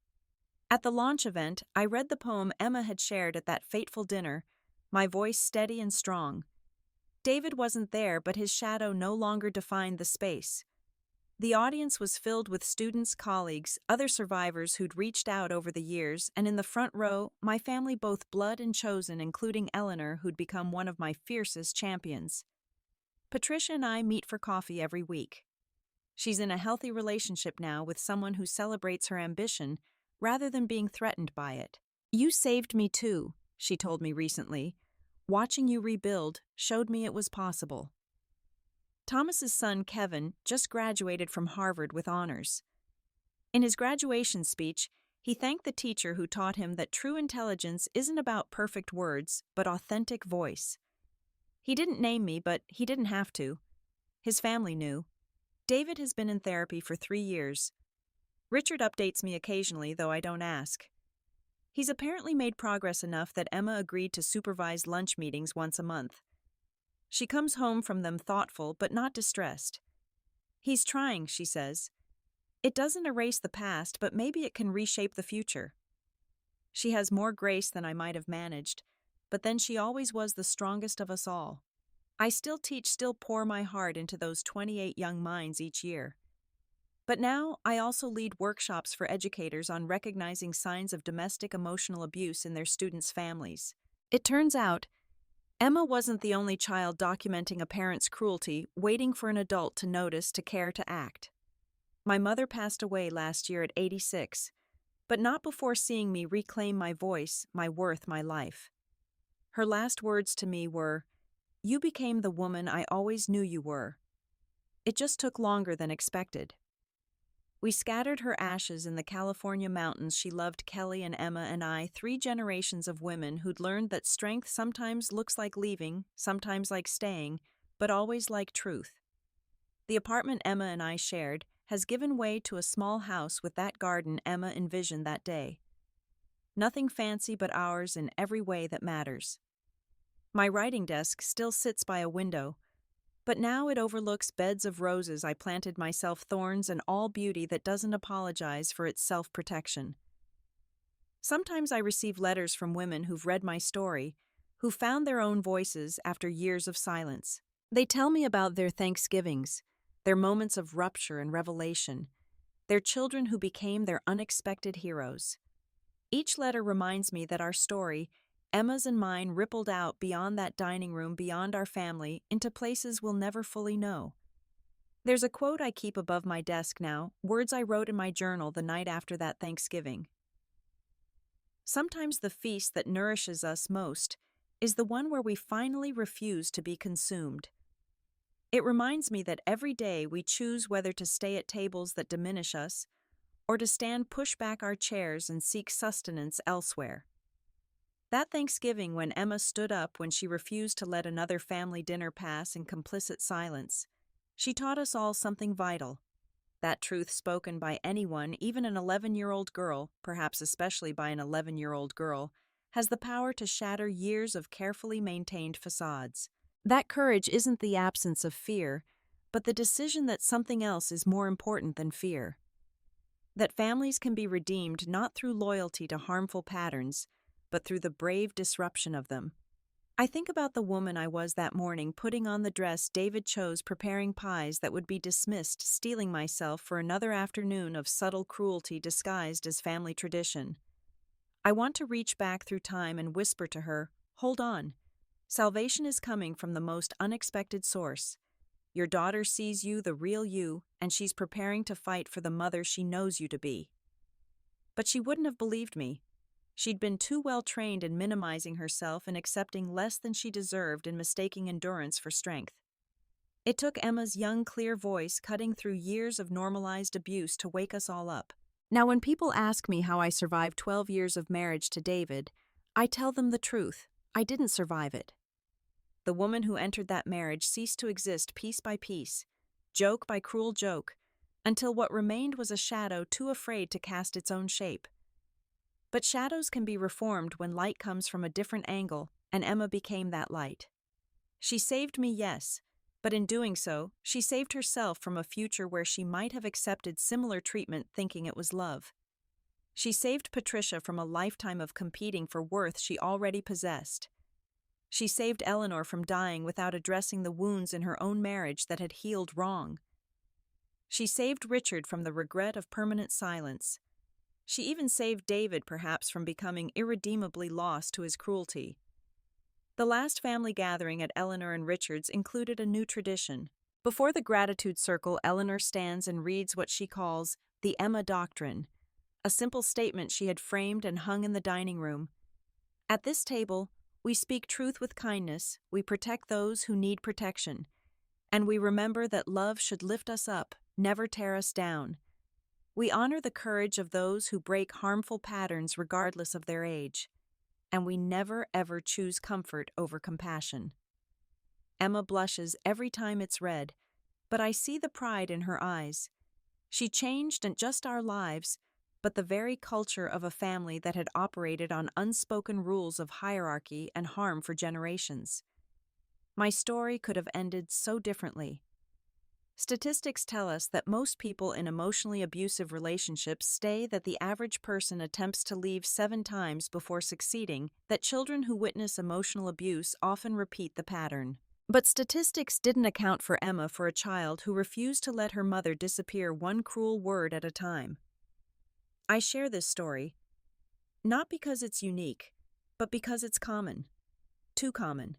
At the launch event, I read the poem Emma had shared at that fateful dinner, my voice steady and strong. David wasn't there, but his shadow no longer defined the space. The audience was filled with students, colleagues, other survivors who'd reached out over the years, and in the front row, my family, both blood and chosen, including Eleanor, who'd become one of my fiercest champions. Patricia and I meet for coffee every week. She's in a healthy relationship now with someone who celebrates her ambition rather than being threatened by it. "You saved me too," she told me recently. "Watching you rebuild showed me it was possible." Thomas's son, Kevin, just graduated from Harvard with honors. In his graduation speech, he thanked the teacher who taught him that true intelligence isn't about perfect words, but authentic voice. He didn't name me, but he didn't have to. His family knew. David has been in therapy for 3 years. Richard updates me occasionally, though I don't ask. He's apparently made progress enough that Emma agreed to supervise lunch meetings once a month. She comes home from them thoughtful but not distressed. "He's trying," she says. "It doesn't erase the past, but maybe it can reshape the future." She has more grace than I might have managed, but then she always was the strongest of us all. I still teach, still pour my heart into those 28 young minds each year. But now I also lead workshops for educators on recognizing signs of domestic emotional abuse in their students' families. It turns out, Emma wasn't the only child documenting a parent's cruelty, waiting for an adult to notice, to care, to act. My mother passed away last year at 86, but not before seeing me reclaim my voice, my worth, my life. Her last words to me were, "You became the woman I always knew you were." It just took longer than expected. We scattered her ashes in the California mountains. She loved Kelly and Emma and I, 3 generations of women who'd learned that strength sometimes looks like leaving, sometimes like staying, but always like truth. The apartment Emma and I shared has given way to a small house with that garden Emma envisioned that day. Nothing fancy, but ours in every way that matters. My writing desk still sits by a window, but now it overlooks beds of roses I planted myself, thorns and all beauty that doesn't apologize for its self-protection. Sometimes I receive letters from women who've read my story, who found their own voices after years of silence. They tell me about their Thanksgivings, their moments of rupture and revelation, their children who became their unexpected heroes. Each letter reminds me that our story, Emma's and mine, rippled out beyond that dining room, beyond our family, into places we'll never fully know. There's a quote I keep above my desk now, words I wrote in my journal the night after that Thanksgiving. Sometimes the feast that nourishes us most is the one where we finally refuse to be consumed. It reminds me that every day we choose whether to stay at tables that diminish us or to stand, push back our chairs, and seek sustenance elsewhere. That Thanksgiving, when Emma stood up when she refused to let another family dinner pass in complicit silence, she taught us all something vital. That truth spoken by anyone, even an 11-year-old girl, perhaps especially by an 11-year-old girl, has the power to shatter years of carefully maintained facades. That courage isn't the absence of fear, but the decision that something else is more important than fear. That families can be redeemed not through loyalty to harmful patterns, but through the brave disruption of them. I think about the woman I was that morning, putting on the dress David chose, preparing pies that would be dismissed, steeling myself for another afternoon of subtle cruelty disguised as family tradition. I want to reach back through time and whisper to her, "Hold on. Salvation is coming from the most unexpected source. Your daughter sees you, the real you, and she's preparing to fight for the mother she knows you to be." But she wouldn't have believed me. She'd been too well trained in minimizing herself and accepting less than she deserved and mistaking endurance for strength. It took Emma's young, clear voice cutting through years of normalized abuse to wake us all up. Now, when people ask me how I survived 12 years of marriage to David, I tell them the truth. I didn't survive it. The woman who entered that marriage ceased to exist piece by piece, joke by cruel joke, until what remained was a shadow too afraid to cast its own shape. But shadows can be reformed when light comes from a different angle, and Emma became that light. She saved me, yes, but in doing so, she saved herself from a future where she might have accepted similar treatment thinking it was love. She saved Patricia from a lifetime of competing for worth she already possessed. She saved Eleanor from dying without addressing the wounds in her own marriage that had healed wrong. She saved Richard from the regret of permanent silence. She even saved David, perhaps, from becoming irredeemably lost to his cruelty. The last family gathering at Eleanor and Richard's included a new tradition. Before the gratitude circle, Eleanor stands and reads what she calls the Emma Doctrine, a simple statement she had framed and hung in the dining room. At this table, we speak truth with kindness, we protect those who need protection, and we remember that love should lift us up, never tear us down. We honor the courage of those who break harmful patterns regardless of their age, and we never ever choose comfort over compassion. Emma blushes every time it's read, but I see the pride in her eyes. She changed not just our lives, but the very culture of a family that had operated on unspoken rules of hierarchy and harm for generations. My story could have ended so differently. Statistics tell us that most people in emotionally abusive relationships stay, that the average person attempts to leave 7 times before succeeding, that children who witness emotional abuse often repeat the pattern. But statistics didn't account for Emma, for a child who refused to let her mother disappear one cruel word at a time. I share this story not because it's unique, but because it's common. Too common.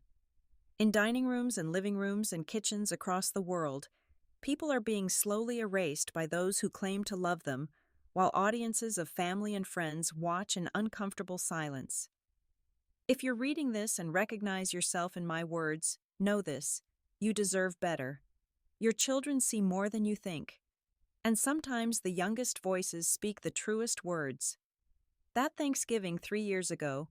In dining rooms and living rooms and kitchens across the world, people are being slowly erased by those who claim to love them, while audiences of family and friends watch in uncomfortable silence. If you're reading this and recognize yourself in my words, know this: you deserve better. Your children see more than you think. And sometimes the youngest voices speak the truest words. That Thanksgiving 3 years ago,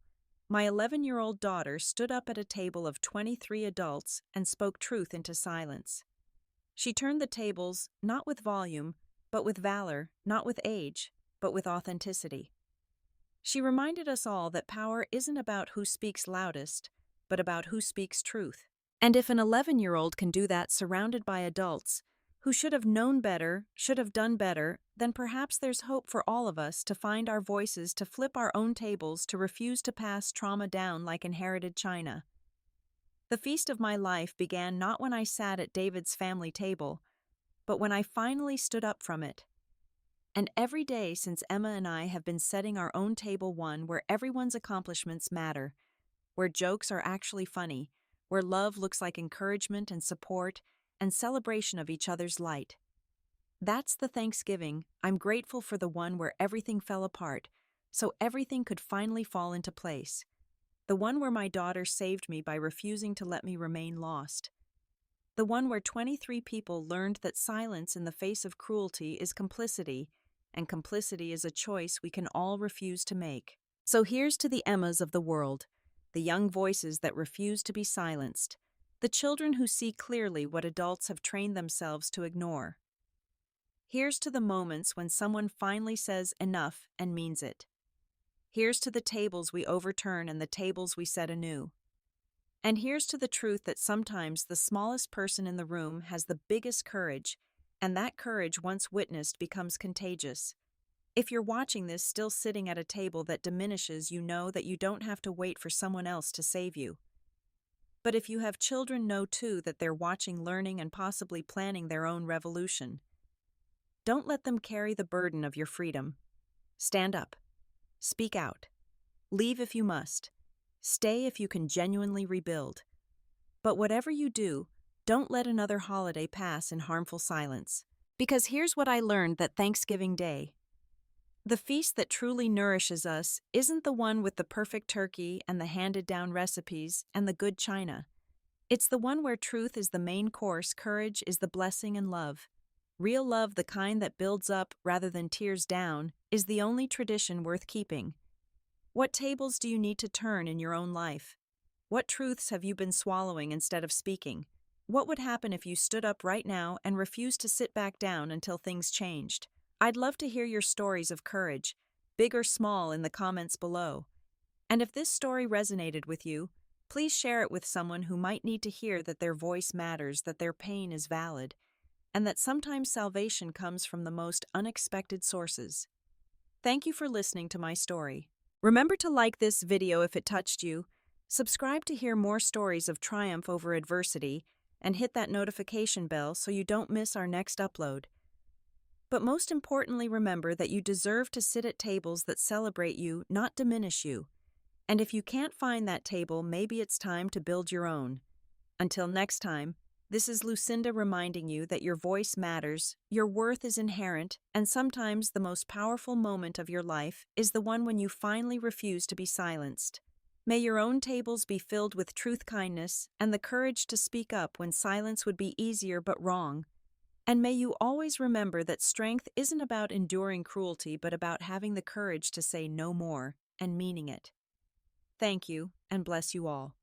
my 11-year-old daughter stood up at a table of 23 adults and spoke truth into silence. She turned the tables not with volume, but with valor, not with age, but with authenticity. She reminded us all that power isn't about who speaks loudest, but about who speaks truth. And if an 11-year-old can do that surrounded by adults who should have known better, should have done better, then perhaps there's hope for all of us to find our voices, to flip our own tables, to refuse to pass trauma down like inherited china. The feast of my life began not when I sat at David's family table, but when I finally stood up from it. And every day since, Emma and I have been setting our own table, one where everyone's accomplishments matter, where jokes are actually funny, where love looks like encouragement and support and celebration of each other's light. That's the Thanksgiving I'm grateful for, the one where everything fell apart, so everything could finally fall into place. The one where my daughter saved me by refusing to let me remain lost. The one where 23 people learned that silence in the face of cruelty is complicity, and complicity is a choice we can all refuse to make. So here's to the Emmas of the world, the young voices that refuse to be silenced, the children who see clearly what adults have trained themselves to ignore. Here's to the moments when someone finally says enough and means it. Here's to the tables we overturn and the tables we set anew. And here's to the truth that sometimes the smallest person in the room has the biggest courage, and that courage, once witnessed, becomes contagious. If you're watching this still sitting at a table that diminishes, you know that you don't have to wait for someone else to save you. But if you have children, know too that they're watching, learning, and possibly planning their own revolution. Don't let them carry the burden of your freedom. Stand up. Speak out. Leave if you must. Stay if you can genuinely rebuild. But whatever you do, don't let another holiday pass in harmful silence. Because here's what I learned that Thanksgiving Day: the feast that truly nourishes us isn't the one with the perfect turkey and the handed-down recipes and the good china. It's the one where truth is the main course, courage is the blessing, and love, real love, the kind that builds up rather than tears down, is the only tradition worth keeping. What tables do you need to turn in your own life? What truths have you been swallowing instead of speaking? What would happen if you stood up right now and refused to sit back down until things changed? I'd love to hear your stories of courage, big or small, in the comments below. And if this story resonated with you, please share it with someone who might need to hear that their voice matters, that their pain is valid, and that sometimes salvation comes from the most unexpected sources. Thank you for listening to my story. Remember to like this video if it touched you, subscribe to hear more stories of triumph over adversity, and hit that notification bell so you don't miss our next upload. But most importantly, remember that you deserve to sit at tables that celebrate you, not diminish you. And if you can't find that table, maybe it's time to build your own. Until next time, this is Lucinda reminding you that your voice matters, your worth is inherent, and sometimes the most powerful moment of your life is the one when you finally refuse to be silenced. May your own tables be filled with truth, kindness, and the courage to speak up when silence would be easier but wrong. And may you always remember that strength isn't about enduring cruelty, but about having the courage to say no more and meaning it. Thank you, and bless you all.